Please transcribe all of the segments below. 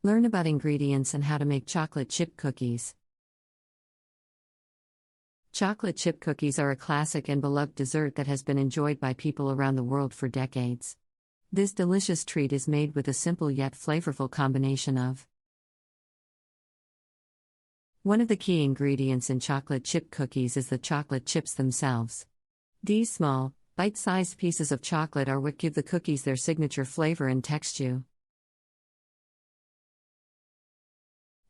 Learn about ingredients and how to make chocolate chip cookies. Chocolate chip cookies are a classic and beloved dessert that has been enjoyed by people around the world for decades. This delicious treat is made with a simple yet flavorful combination of. One of the key ingredients in chocolate chip cookies is the chocolate chips themselves. These small, bite-sized pieces of chocolate are what give the cookies their signature flavor and texture.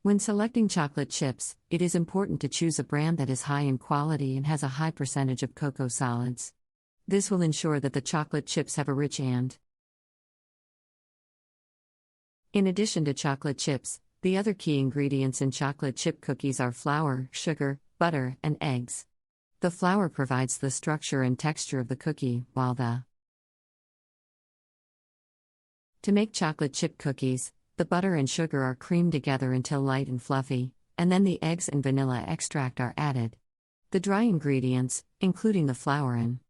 When selecting chocolate chips, it is important to choose a brand that is high in quality and has a high percentage of cocoa solids. This will ensure that the chocolate chips have a rich and. In addition to chocolate chips, the other key ingredients in chocolate chip cookies are flour, sugar, butter, and eggs. The flour provides the structure and texture of the cookie, while To make chocolate chip cookies, the butter and sugar are creamed together until light and fluffy, and then the eggs and vanilla extract are added. The dry ingredients, including the flour and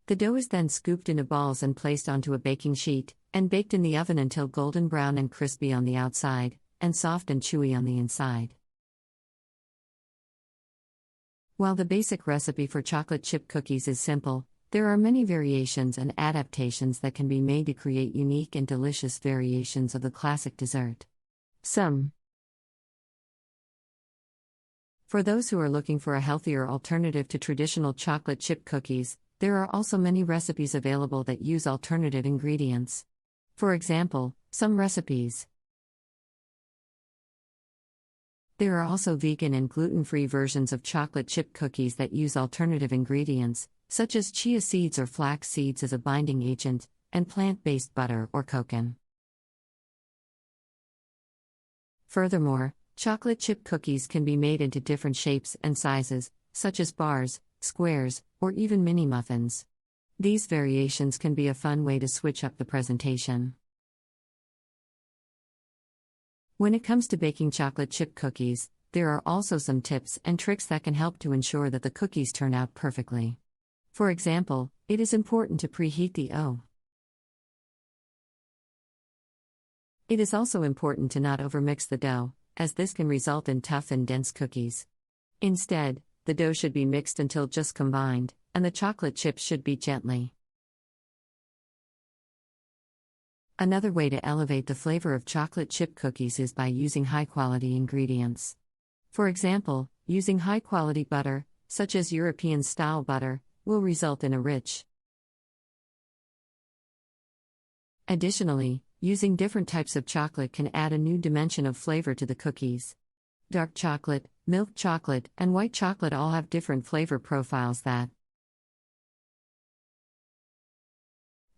the dough, is then scooped into balls and placed onto a baking sheet, and baked in the oven until golden brown and crispy on the outside, and soft and chewy on the inside. While the basic recipe for chocolate chip cookies is simple, there are many variations and adaptations that can be made to create unique and delicious variations of the classic dessert. For those who are looking for a healthier alternative to traditional chocolate chip cookies, there are also many recipes available that use alternative ingredients. For example, some recipes. There are also vegan and gluten-free versions of chocolate chip cookies that use alternative ingredients, such as chia seeds or flax seeds as a binding agent, and plant-based butter or coconut. Furthermore, chocolate chip cookies can be made into different shapes and sizes, such as bars, squares, or even mini muffins. These variations can be a fun way to switch up the presentation. When it comes to baking chocolate chip cookies, there are also some tips and tricks that can help to ensure that the cookies turn out perfectly. For example, it is important to preheat the oven. It is also important to not overmix the dough, as this can result in tough and dense cookies. Instead, the dough should be mixed until just combined, and the chocolate chips should be gently. Another way to elevate the flavor of chocolate chip cookies is by using high-quality ingredients. For example, using high-quality butter, such as European-style butter, will result in a rich. Additionally, using different types of chocolate can add a new dimension of flavor to the cookies. Dark chocolate, milk chocolate, and white chocolate all have different flavor profiles that.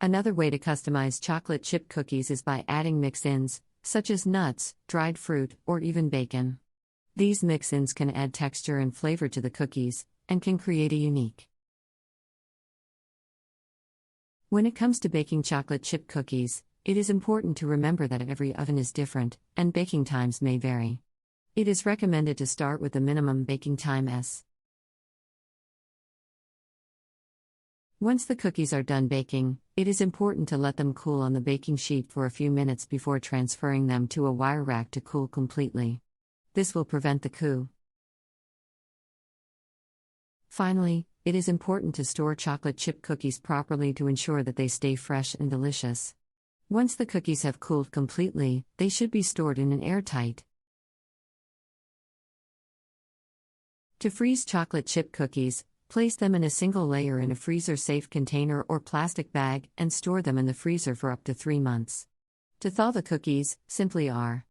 Another way to customize chocolate chip cookies is by adding mix-ins, such as nuts, dried fruit, or even bacon. These mix-ins can add texture and flavor to the cookies, and can create a unique. When it comes to baking chocolate chip cookies, it is important to remember that every oven is different, and baking times may vary. It is recommended to start with the minimum baking time s. Once the cookies are done baking, it is important to let them cool on the baking sheet for a few minutes before transferring them to a wire rack to cool completely. This will prevent the coup. Finally, it is important to store chocolate chip cookies properly to ensure that they stay fresh and delicious. Once the cookies have cooled completely, they should be stored in an airtight. To freeze chocolate chip cookies, place them in a single layer in a freezer-safe container or plastic bag and store them in the freezer for up to 3 months. To thaw the cookies, simply r.